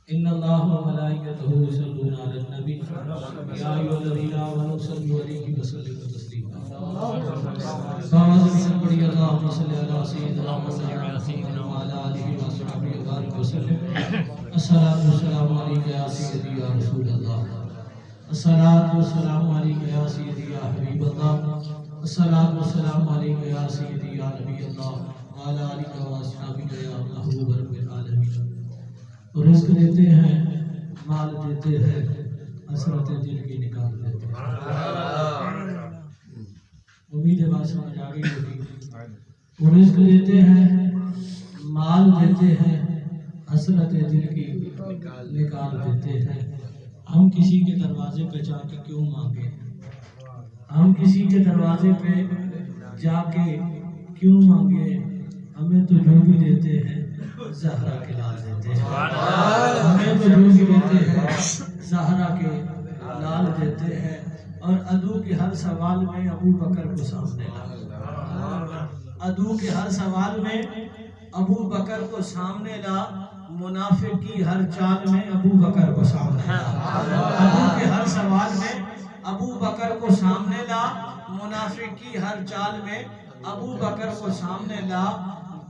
ان اللہ و ملائکتہ یصلون علی النبی یا ایھا الذین آمنوا صلوا علیہ وسلموا تسلیما سبحان بڑی اللہم صلی علی سیدنا محمد وعلی آلہ وصحبہ وبارک وسلم الصلاۃ والسلام علیک یا سیدی یا رسول اللہ الصلاۃ والسلام علیک یا سیدی یا حبیب اللہ الصلاۃ والسلام علیک یا سیدی یا نبی اللہ وعلی آلہ وصحبہ یا محبوب رب العالمین۔ رزق دیتے ہیں، مال دیتے ہیں، حسرت دل کی نکال دیتے ہیں۔ امید ہے بات سمجھ آ گئی ہوگی۔ رزق دیتے ہیں، مال دیتے ہیں، حسرت دل کی نکال دیتے ہیں۔ ہم کسی کے دروازے پہ جا کے کیوں مانگے؟ ہم کسی کے دروازے پہ جا کے کیوں مانگے؟ ہمیں تو جو بھی دیتے ہیں زہرا کے لال دیتے ہیں، ہمیں تو جو بھی دیتے ہیں زہرا کے لال دیتے ہیں۔ اور عدو کے ہر سوال میں ابو بکر کو سامنے لا، عدو کے ہر سوال میں ابو بکر کو سامنے لا، منافق کی ہر چال میں ابو بکر کو سامنے لا، عدو کے ہر سوال میں ابو بکر کو سامنے لا، منافق کی ہر چال میں ابو بکر کو سامنے لا۔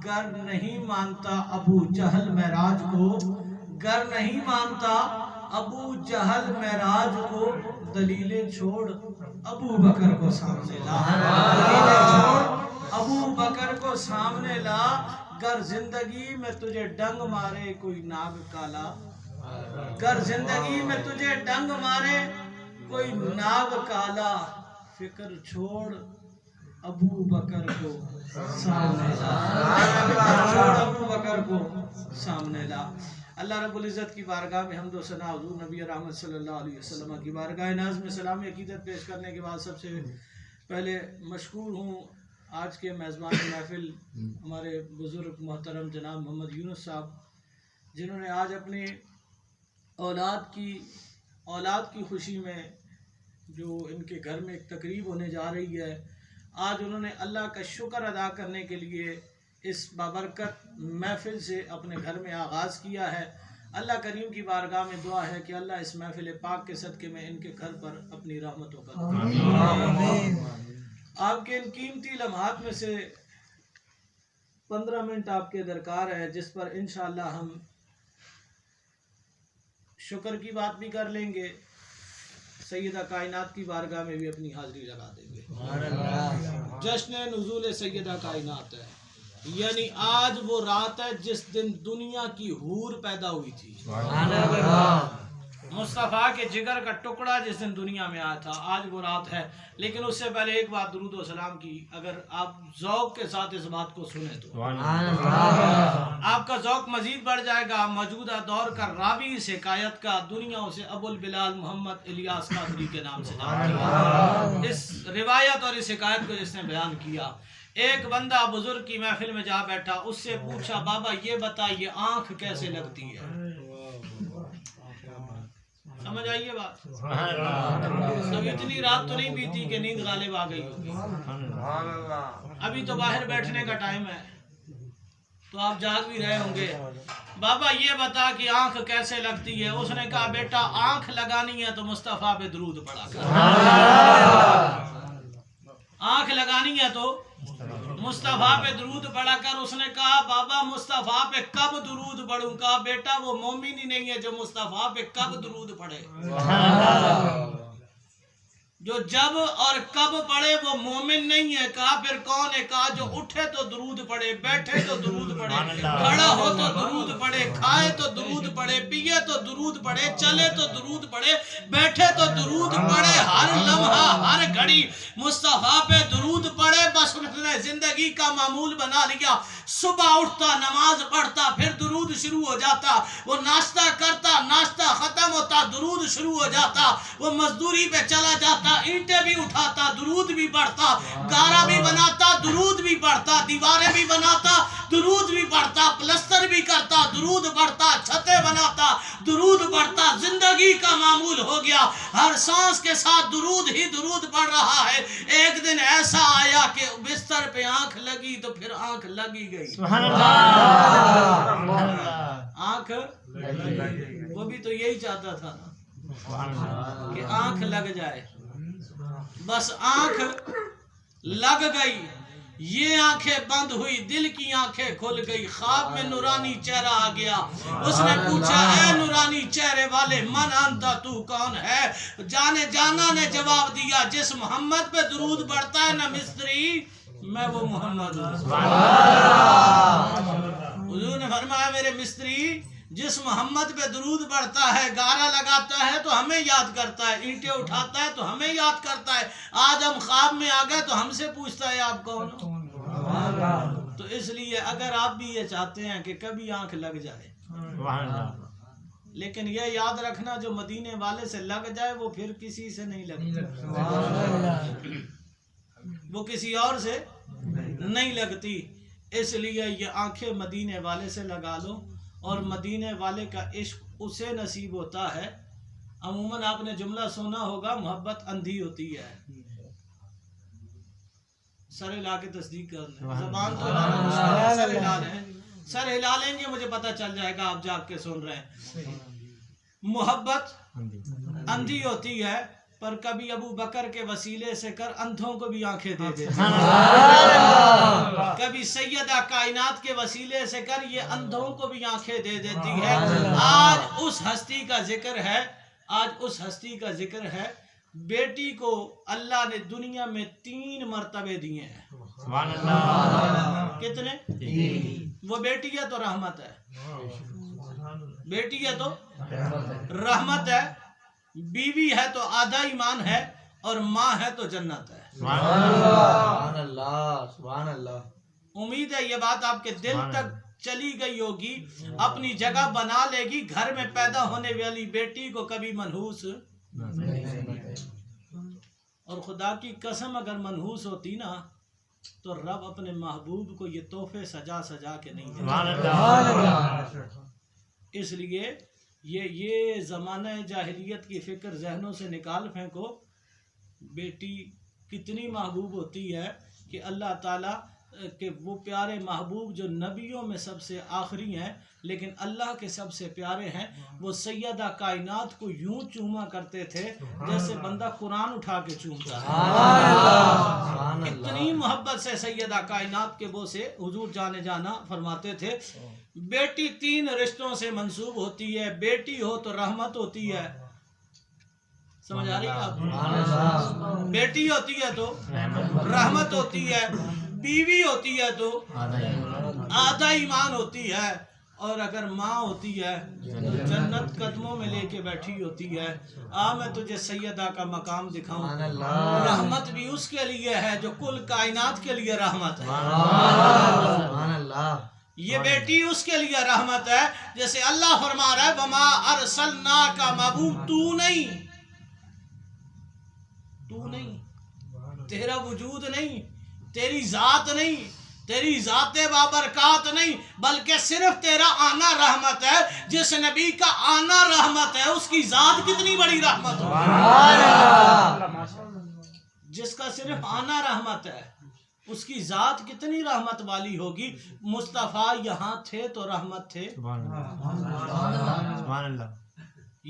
گر نہیں مانتا ابو جہل معراج کو، گر نہیں مانتا ابو جہل معراج کو، دلیلیں چھوڑ ابو بکر کو سامنے لا، دلیلیں چھوڑ ابو بکر کو سامنے لا۔ گر زندگی میں تجھے ڈنگ مارے کوئی ناگ کالا، گر زندگی میں تجھے ڈنگ مارے کوئی ناگ کالا، فکر چھوڑ ابو بکر کو سامنے لا، فکر چھوڑ ابو بکر کو سامنے لا۔ اللہ رب العزت کی بارگاہ میں حمد و ثنا حضور نبی رحمت صلی اللہ علیہ وسلم کی بارگاہ ناز میں سلام عقیدت پیش کرنے کے بعد سب سے پہلے مشکور ہوں آج کے میزبان محفل ہمارے بزرگ محترم جناب محمد یونس صاحب، جنہوں نے آج اپنی اولاد کی خوشی میں جو ان کے گھر میں ایک تقریب ہونے جا رہی ہے، آج انہوں نے اللہ کا شکر ادا کرنے کے لیے اس بابرکت محفل سے اپنے گھر میں آغاز کیا ہے۔ اللہ کریم کی بارگاہ میں دعا ہے کہ اللہ اس محفل پاک کے صدقے میں ان کے گھر پر اپنی رحمتوں کا آپ کے ان قیمتی لمحات میں سے 15 منٹ آپ کے درکار ہے، جس پر انشاءاللہ ہم شکر کی بات بھی کر لیں گے، سیدہ کائنات کی بارگاہ میں بھی اپنی حاضری لگا دیں گے۔ جشن نزول سیدہ کائنات ہے، یعنی آج وہ رات ہے جس دن دنیا کی حور پیدا ہوئی تھی، مصطفیٰ کے جگر کا ٹکڑا جس دن دنیا میں آیا تھا، آج وہ رات ہے۔ لیکن اس سے پہلے ایک بات درود و سلام کی، اگر آپ ذوق کے ساتھ اس بات کو سنیں تو آپ کا ذوق مزید بڑھ جائے گا۔ موجودہ دور کا راوی اس حکایت کا دنیا اسے ابو البلال محمد الیاس قادری کے نام سے جانتی ہے۔ اس روایت اور اس حکایت کو جس نے بیان کیا، ایک بندہ بزرگ کی محفل میں جا بیٹھا، اس سے پوچھا بابا یہ بتائیے آنکھ کیسے لگتی ہے؟ سمجھ آئیے بات؟ اب اتنی رات تو نہیں بیتی کہ نیند غالب آ گئی ہوگی، ابھی تو باہر بیٹھنے کا ٹائم ہے، تو آپ جاگ بھی رہے ہوں گے۔ بابا یہ بتا کہ آنکھ کیسے لگتی ہے؟ اس نے کہا بیٹا آنکھ لگانی ہے تو مصطفیٰ پہ درود پڑا کر، آنکھ لگانی ہے تو مصطفیٰ پہ درود پڑا کر۔ اس نے کہا بابا مصطفیٰ پہ کب درود پڑھوں؟ کہا بیٹا وہ مومن ہی نہیں ہے جو مصطفیٰ پہ کب درود پڑھے، جو جب اور کب پڑھے وہ مومن نہیں ہے۔ کہا پھر کون ہے؟ کہا جو اٹھے تو درود پڑھے، بیٹھے تو درود پڑھے، کھڑا ہو تو درود پڑھے، کھائے تو درود پڑھے، پیے تو درود پڑھے، چلے تو درود پڑھے، بیٹھے تو درود پڑھے، ہر لمحہ ہر گھڑی مصطفیٰ پہ درود پڑھے۔ بس اس نے زندگی کا معمول بنا لیا، صبح اٹھتا نماز پڑھتا پھر درود شروع ہو جاتا، وہ ناشتہ کرتا ناشتہ ختم ہوتا درود شروع ہو جاتا، وہ مزدوری پہ چلا جاتا اینٹیں بھی اٹھاتا درود بھی پڑھتا، گارا بھی بناتا درود بھی پڑھتا، دیواریں بھی بناتا درود بھی پڑھتا، پلستر بھی کرتا درود پڑھتا، چھتیں بناتا درود پڑھتا۔ زندگی کا معمول ہو گیا، ہر سانس کے ساتھ درود ہی درود پڑھ رہا ہے۔ ایک دن ایسا آیا کہ بستر پہ آنکھ لگی تو پھر آنکھ لگی گئی، آنکھ آنکھ وہ بھی تو یہی چاہتا تھا نا کہ آنکھ لگ جائے. بس آنکھ لگ گئی, یہ آنکھیں بند ہوئی, دل کی آنکھیں کھل گئی, خواب میں نورانی چہرہ آ گیا. اس نے پوچھا اے نورانی چہرے والے من انتا, تو کون ہے؟ جانا نے جواب دیا جس محمد پہ درود پڑھتا ہے نا مستری, میں وہ محمد ہوں. حضور نے فرمایا میرے مستری جس محمد پہ درود پڑھتا ہے, گارا لگاتا ہے تو ہمیں یاد کرتا ہے, اینٹیں اٹھاتا ہے تو ہمیں یاد کرتا ہے. آج ہم خواب میں آ گئے تو ہم سے پوچھتا ہے آپ کون ہو. تو اس لیے اگر آپ بھی یہ چاہتے ہیں کہ کبھی آنکھ لگ جائے, لیکن یہ یاد رکھنا جو مدینے والے سے لگ جائے وہ پھر کسی سے نہیں لگتی, وہ کسی اور سے نہیں لگتی. اس لیے یہ آنکھیں مدینے والے سے لگا لو, اور مدینے والے کا عشق اسے نصیب ہوتا ہے. عموماً آپ نے جملہ سنا ہوگا محبت اندھی ہوتی ہے. سر ہلا کے تصدیق کر لیں, زبان تو سر ہلا لیں, سر ہلا لیں گے مجھے پتہ چل جائے گا آپ جاگ کے سن رہے ہیں. محبت اندھی ہوتی ہے, پر کبھی ابو بکر کے وسیلے سے کر اندھوں کو بھی آنکھیں دے دیتی ہے. کبھی سیدہ کائنات کے وسیلے سے کر یہ اندھوں کو بھی آنکھیں دے دیتی ہے. آج اس ہستی کا ذکر ہے, آج اس ہستی کا ذکر ہے. بیٹی کو اللہ نے دنیا میں 3 مرتبے دیے ہیں. کتنے؟ وہ بیٹی ہے تو رحمت ہے, بیٹی ہے تو رحمت ہے, بیوی ہے تو آدھا ایمان ہے, اور ماں ہے تو جنت ہے. سبحان اللہ, سبحان اللہ. امید ہے یہ بات آپ کے دل تک چلی گئی ہوگی, اپنی جگہ بنا لے گی. گھر میں پیدا ہونے والی بیٹی کو کبھی منحوس اور خدا کی قسم اگر منحوس ہوتی نا تو رب اپنے محبوب کو یہ تحفے سجا سجا کے نہیں دیتا. اس لیے یہ زمانہ جاہلیت کی فکر ذہنوں سے نکال پھینکو. بیٹی کتنی محبوب ہوتی ہے کہ اللہ تعالیٰ کہ وہ پیارے محبوب جو نبیوں میں سب سے آخری ہیں لیکن اللہ کے سب سے پیارے ہیں, وہ سیدہ کائنات کو یوں چوما کرتے تھے جیسے بندہ قرآن اٹھا کے چومتا ہے. اتنی محبت سے سیدہ کائنات کے وہ سے حضور جانے جانا فرماتے تھے. بیٹی 3 رشتوں سے منسوب ہوتی ہے. بیٹی ہو تو رحمت ہوتی ہے, سمجھ آ رہی ہے آپ؟ بیٹی ہوتی ہے تو رحمت ہوتی ہے, بیوی ہوتی ہے تو آدھا ایمان ہوتی ہے, اور اگر ماں ہوتی ہے جنت قدموں میں لے کے بیٹھی ہوتی ہے. میں تجھے سیدہ کا مقام دکھاؤں. رحمت بھی اس کے لیے ہے جو کل کائنات کے لیے رحمت ہے. یہ بیٹی اس کے لیے رحمت ہے جیسے اللہ فرما رہا ہے وما ارسلناک محبوب, تو نہیں, تیرا وجود نہیں, تیری ذات نہیں, تیری ذات بابرکات نہیں, بلکہ صرف تیرا آنا رحمت ہے. جس نبی کا آنا رحمت ہے اس کی ذات کتنی بڑی رحمت ہو. جس کا صرف آنا رحمت ہے اس کی ذات کتنی رحمت والی ہوگی. مصطفیٰ یہاں تھے تو رحمت تھے,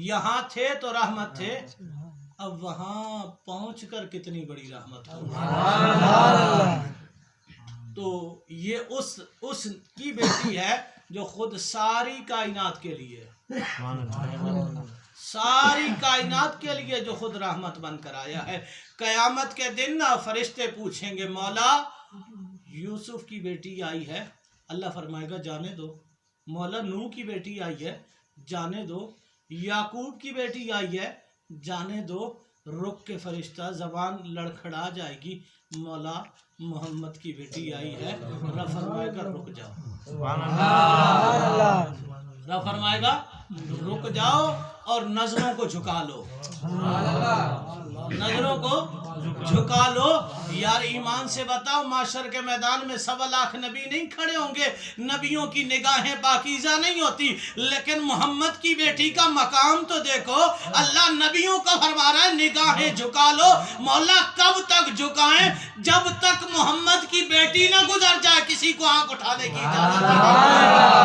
یہاں تھے تو رحمت تھے, اب وہاں پہنچ کر کتنی بڑی رحمت ہوگی. تو یہ اس کی بیٹی ہے جو خود ساری کائنات کے لیے, ساری کائنات کے لیے جو خود رحمت بن کر آیا ہے. قیامت کے دن فرشتے پوچھیں گے مولا یوسف کی بیٹی آئی ہے, اللہ فرمائے گا جانے دو. مولا نوح کی بیٹی آئی ہے, جانے دو. یعقوب کی بیٹی آئی ہے, جانے دو. رک کے فرشتہ زبان لڑکھڑا جائے گی, مولا محمد کی بیٹی آئی ہے. رب فرمائے گا رک جاؤ, رب فرمائے گا رک جاؤ اور نظروں کو جھکا لو, نظروں کو جھکا لو. یار ایمان سے بتاؤ معاشر کے میدان میں 1.25 لاکھ نبی نہیں کھڑے ہوں گے, نبیوں کی نگاہیں پاکیزہ نہیں ہوتی, لیکن محمد کی بیٹی کا مقام تو دیکھو. اللہ نبیوں کو فرما رہا ہے نگاہیں جھکا لو. مولا کب تک جھکائیں؟ جب تک محمد کی بیٹی نہ گزر جائے کسی کو آنکھ اٹھانے کی اجازت نہیں.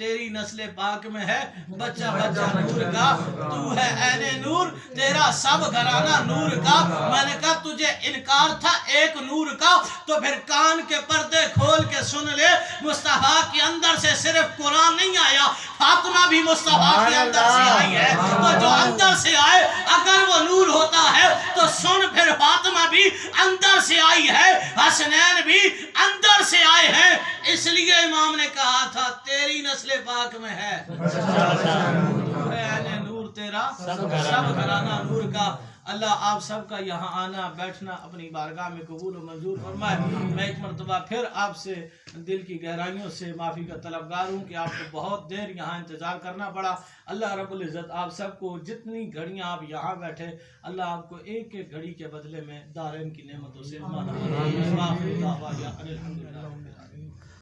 تیری نسل پاک میں ہے بچہ بچہ نور کا، تو ہے عین نور، تیرا سب گھرانہ نور کا۔ میں نے کہا تجھے انکار تھا ایک نور کا، تو پھر کان کے پردے کھول کے سن لے، مصطفیٰ کے اندر سے صرف قرآن نہیں آیا، فاطمہ بھی مصطفیٰ کے اندر سے آئی ہے۔ تو جو اندر سے آئے اگر وہ نور ہوتا ہے تو سن پھر فاطمہ بھی اندر سے آئی ہے، حسنین بھی اندر سے آئے ہیں۔ اس لیے امام نے کہا تھا تیری نسل پاک میں ہے عین نور، تیرا سب گھرانہ نور کا۔ اللہ آپ سب کا یہاں آنا بیٹھنا اپنی بارگاہ میں قبول و منظور فرمائے۔ میں ایک مرتبہ پھر آپ سے دل کی گہرائیوں سے معافی کا طلبگار ہوں کہ آپ کو بہت دیر یہاں انتظار کرنا پڑا۔ اللہ رب العزت آپ سب کو جتنی گھڑیاں آپ یہاں بیٹھے، اللہ آپ کو ایک ایک گھڑی کے بدلے میں دارین کی نعمتوں سے مالا مال۔